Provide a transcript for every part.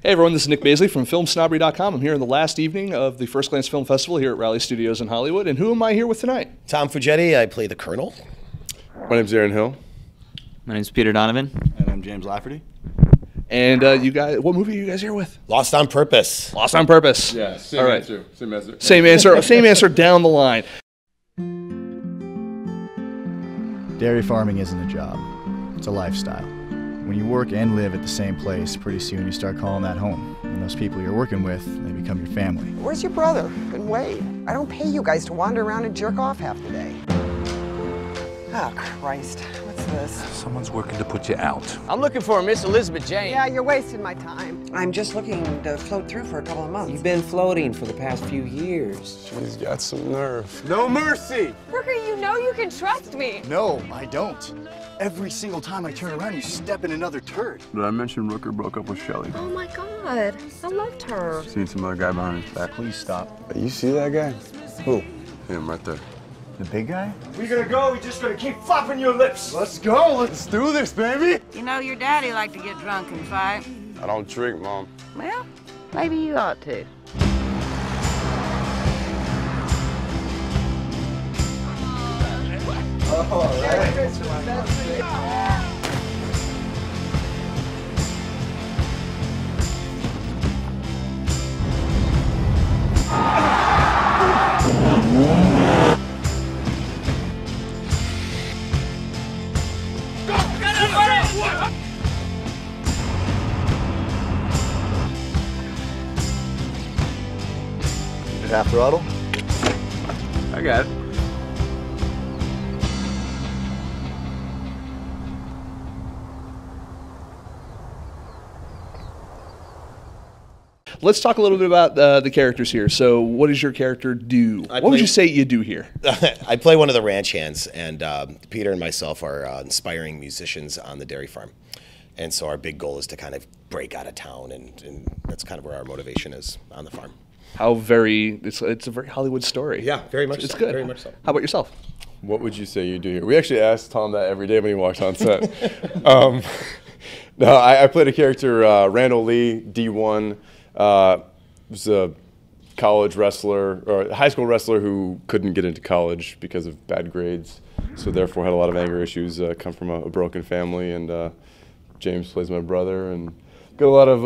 Hey everyone, this is Nick Baisley from FilmSnobbery.com. I'm here in the last evening of the First Glance Film Festival here at Raleigh Studios in Hollywood. And who am I here with tonight? Tom Fugedi, I play the Colonel. My name's Aaron Hill. My name's Peter Donovan. And I'm James Lafferty. And you guys, what movie are you guys here with? Lost on Purpose. Lost on Purpose. Yeah, same All right. answer. Same answer. Same answer. Same answer down the line. Dairy farming isn't a job. It's a lifestyle. When you work and live at the same place, pretty soon you start calling that home. And those people you're working with, they become your family. Where's your brother and Wade? I don't pay you guys to wander around and jerk off half the day. Oh, Christ. What's this? Someone's working to put you out. I'm looking for a Miss Elizabeth Jane. Yeah, you're wasting my time. I'm just looking to float through for a couple of months. You've been floating for the past few years. She's got some nerve. No mercy! Worker, you know you can trust me. No, I don't. Every single time I turn around, you step in another turd. Did I mention Rooker broke up with Shelley? Oh my God, I loved her. Seen some other guy behind his back. Please stop. Hey, you see that guy? Who? Him right there. The big guy? We're gonna go, we're just gonna keep flopping your lips. Let's go. Let's do this, baby. You know your daddy liked to get drunk and fight. I don't drink, Mom. Well, maybe you ought to. Half throttle? I got it. Let's talk a little bit about the characters here. So what does your character do? What would you say you do here? I play one of the ranch hands, and Peter and myself are inspiring musicians on the dairy farm. And so our big goal is to kind of break out of town, and that's kind of where our motivation is on the farm. It's a very Hollywood story. Yeah, very much It's so. good. Very much so. How about yourself? What would you say you do here? We actually asked Tom that every day when he walked on set. No, I played a character, Randall Lee, D1. Was a college wrestler, or a high school wrestler who couldn't get into college because of bad grades, so therefore had a lot of anger issues, come from a broken family, and James plays my brother, and got a lot of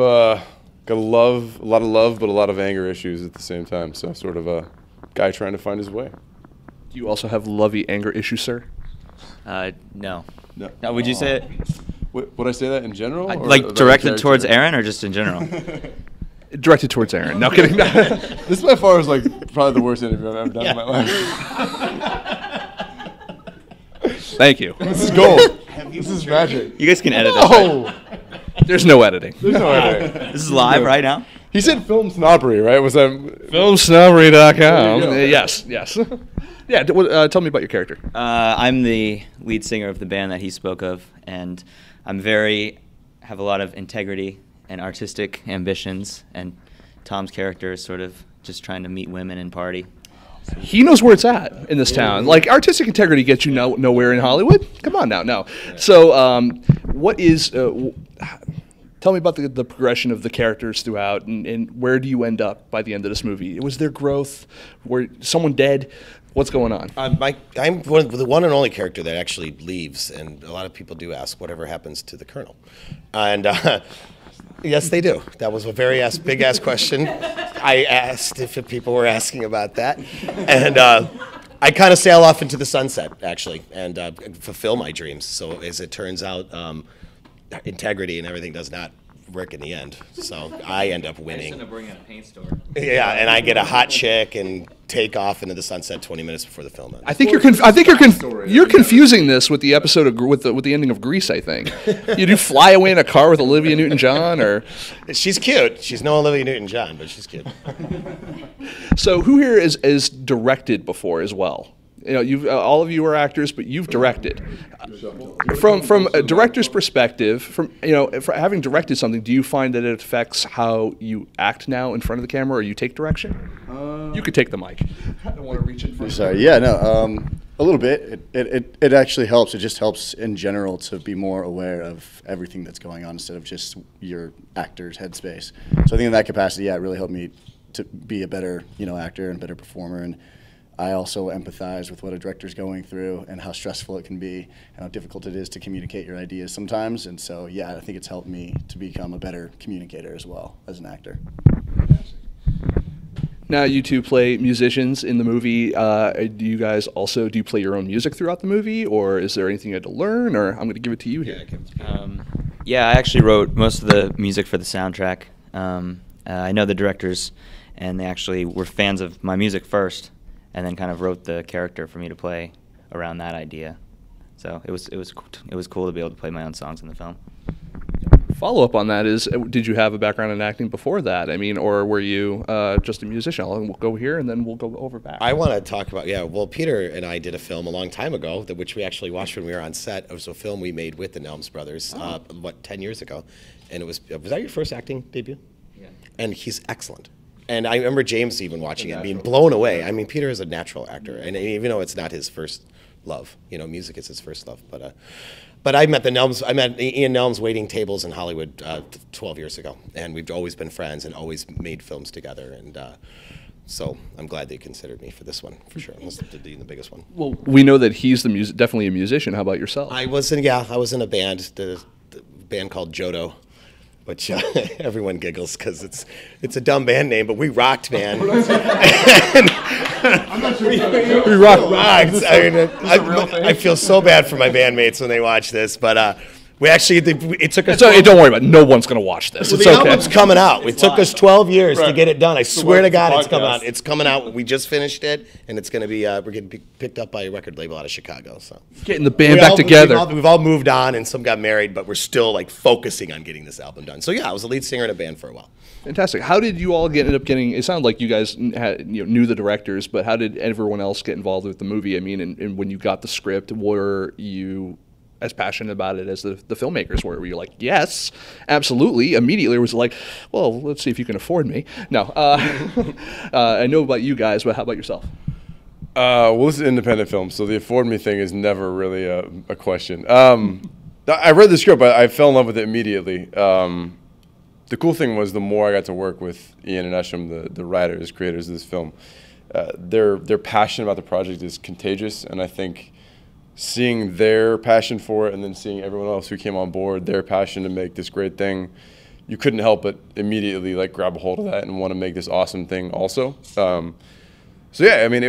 love, but a lot of anger issues at the same time, so sort of a guy trying to find his way. Do you also have lovey anger issues, sir? No. No. Now, would you say it Would I say that in general? Or like about directed the towards character? Aaron or just in general? Directed towards Aaron. No kidding. This by far is like probably the worst interview I've ever done in my life. Thank you. This is gold. This is magic. You guys can edit this. Oh, There's no editing. there's no editing. This is live right now. He said film snobbery, right? Was that FilmSnobbery.com. There you go. Yes. Yeah, tell me about your character. I'm the lead singer of the band that he spoke of, and have a lot of integrity and artistic ambitions, and Tom's character is sort of just trying to meet women and party. He knows where it's at in this town. Like, artistic integrity gets you nowhere in Hollywood. Come on now, no. So, what is? Tell me about the progression of the characters throughout, and where do you end up by the end of this movie? Was there growth? Were someone dead? What's going on? I'm the one and only character that actually leaves, and a lot of people do ask whatever happens to the Colonel. And yes, they do. That was a very big ass question. I asked if people were asking about that, and I kind of sail off into the sunset actually, and fulfill my dreams. So as it turns out, integrity and everything does not work in the end. So I end up winning. Bring in a paint store. Yeah, and I get a hot chick and take off into the sunset 20 minutes before the film ends. I think you're confusing this with the episode of with the ending of Grease. I think you do fly away in a car with Olivia Newton-John, or she's cute. She's no Olivia Newton-John, but she's cute. So who here is directed before as well? You know, you've all of you are actors, but you've directed. From a director's perspective, from having directed something, do you find that it affects how you act now in front of the camera, or you take direction? You could take the mic. I don't want to reach it. Sorry. Yeah. No. A little bit. It actually helps. It just helps in general to be more aware of everything that's going on instead of just your actor's headspace. So I think in that capacity, yeah, it really helped me to be a better, actor and better performer. And I also empathize with what a director's going through and how stressful it can be and how difficult it is to communicate your ideas sometimes. And so, yeah, I think it's helped me to become a better communicator as well as an actor. Now you two play musicians in the movie. Do you play your own music throughout the movie, or is there anything you had to learn? Or I'm going to give it to you here. Yeah, I actually wrote most of the music for the soundtrack. I know the directors, and they actually were fans of my music first, and then kind of wrote the character for me to play around that idea. So it was cool to be able to play my own songs in the film. Follow up on that is, did you have a background in acting before that? I mean, or were you just a musician? We'll go here and then we'll go over back. I want to talk about, well, Peter and I did a film a long time ago, which we actually watched when we were on set. It was a film we made with the Nelms brothers, 10 years ago? And was that your first acting debut? Yeah. And he's excellent. And I remember James even watching it, being blown away. I mean, Peter is a natural actor, and even though it's not his first love, music is his first love, but I met Ian Nelms waiting tables in Hollywood 12 years ago, and we've always been friends and always made films together. And so I'm glad they considered me for this one, for sure. This is the biggest one. Well, we know that he's definitely a musician. How about yourself? I was in a band, the band called Jodo, which everyone giggles because it's a dumb band name, but we rocked, man. I'm not sure we rocked. I feel so bad for my bandmates when they watch this, but we actually it took us. Don't worry about it. No one's going to watch this. It's the okay. album's coming out. It took us 12 years to get it done. I swear to God, it's coming out. It's coming out. We just finished it, and it's going to be we're getting picked up by a record label out of Chicago. So getting the band back together. We've all moved on, and some got married, but we're still focusing on getting this album done. So yeah, I was a lead singer in a band for a while. Fantastic. How did you all end up getting? It sounded like you guys knew the directors, but how did everyone else get involved with the movie? I mean, and when you got the script, were you as passionate about it as the filmmakers were? Were you like, yes, absolutely, immediately? Or was it like, well, let's see if you can afford me? No. I know about you guys, but how about yourself? Well, this is an independent film, so the afford me thing is never really a question. I read the script, but I fell in love with it immediately. The cool thing was the more I got to work with Ian and Esham, the writers, creators of this film, their passion about the project is contagious, and I think seeing their passion for it and then seeing everyone else who came on board, their passion to make this great thing, you couldn't help but immediately grab a hold of that and want to make this awesome thing also. So yeah, I mean,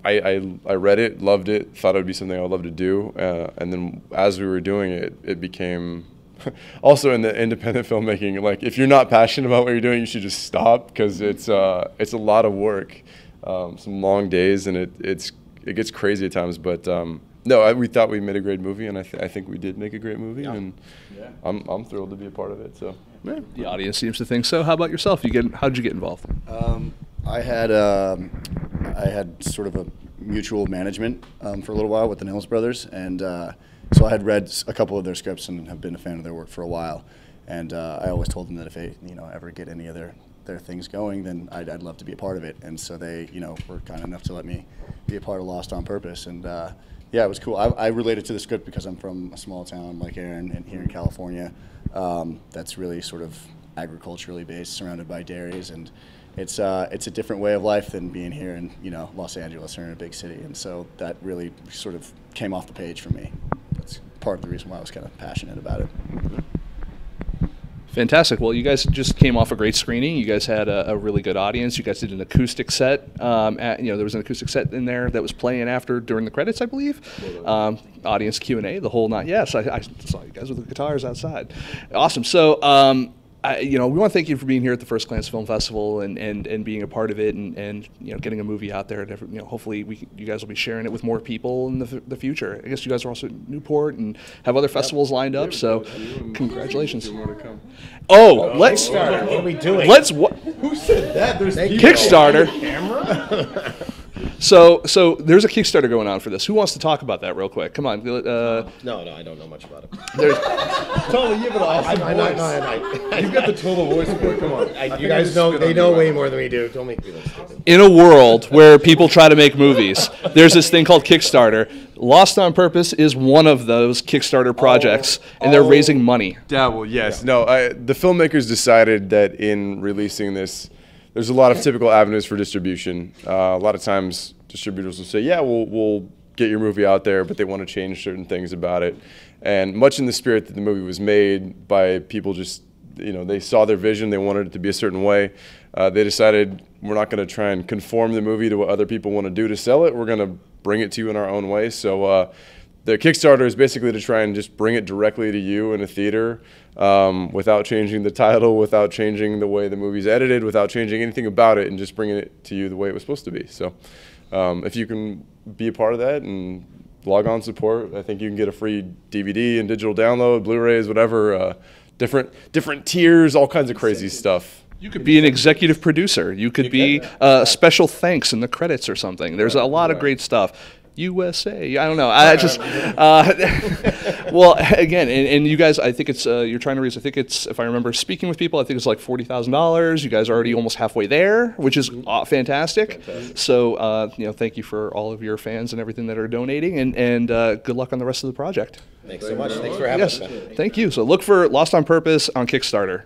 I read it, loved it, thought it would be something I would love to do, and then as we were doing it, it became also in the independent filmmaking, if you're not passionate about what you're doing, you should just stop, because it's a lot of work, some long days, and it gets crazy at times. But no, we thought we made a great movie, and I think we did make a great movie, and I'm thrilled to be a part of it. So yeah, the audience seems to think so. How about yourself? How did you get involved? I had sort of a mutual management for a little while with the Nelms brothers, and so I had read a couple of their scripts and have been a fan of their work for a while. And I always told them that if they ever get any of their things going, then I'd love to be a part of it. And so they were kind enough to let me be a part of Lost on Purpose. And yeah, it was cool. I related to the script because I'm from a small town like Aaron, and here in California, that's really sort of agriculturally based, surrounded by dairies, and it's a different way of life than being here in Los Angeles or in a big city. And so that really sort of came off the page for me. That's part of the reason why I was kind of passionate about it. Fantastic. Well, you guys just came off a great screening. You guys had a really good audience. You guys did an acoustic set. There was an acoustic set in there that was playing during the credits, I believe. Audience Q&A, the whole night. Yes, I saw you guys with the guitars outside. Awesome. So, we want to thank you for being here at the FirstGlance Film Festival and being a part of it and getting a movie out there. And, hopefully you guys will be sharing it with more people in the future. I guess you guys are also at Newport and have other festivals lined up. So congratulations. Oh, let's. Kickstarter. What are we doing? Let's. Who said that? There's Kickstarter. Camera. So there's a Kickstarter going on for this. Who wants to talk about that real quick? Come on. No, I don't know much about it. Totally, you have an awesome voice. You've got the total voice for it. Come on. You guys know, they know way more than we do. Don't make me look stupid. In a world where people try to make movies, there's this thing called Kickstarter. Lost on Purpose is one of those Kickstarter projects, and they're raising money. Yeah, well, yes. No, the filmmakers decided that in releasing this, there's a lot of typical avenues for distribution. A lot of times distributors will say, yeah, we'll get your movie out there, but they want to change certain things about it. And much in the spirit that the movie was made by people just, they saw their vision, they wanted it to be a certain way. They decided we're not going to try and conform the movie to what other people want to do to sell it. We're going to bring it to you in our own way. So the Kickstarter is basically to try and just bring it directly to you in a theater without changing the title, without changing the way the movie's edited, without changing anything about it, and just bringing it to you the way it was supposed to be. So if you can be a part of that and log on support, I think you can get a free DVD and digital download, Blu-rays, whatever, different tiers, all kinds of crazy stuff. You could be an executive producer. You could be special thanks in the credits or something. There's a lot of great stuff. USA. I don't know. I just, well, again, and you guys, I think it's, you're trying to raise, I think it's, if I remember speaking with people, I think it's like $40,000. You guys are already almost halfway there, which is fantastic. So, thank you for all of your fans and everything that are donating, and good luck on the rest of the project. Thanks so much. Thanks for having us. Thank you. So look for Lost on Purpose on Kickstarter.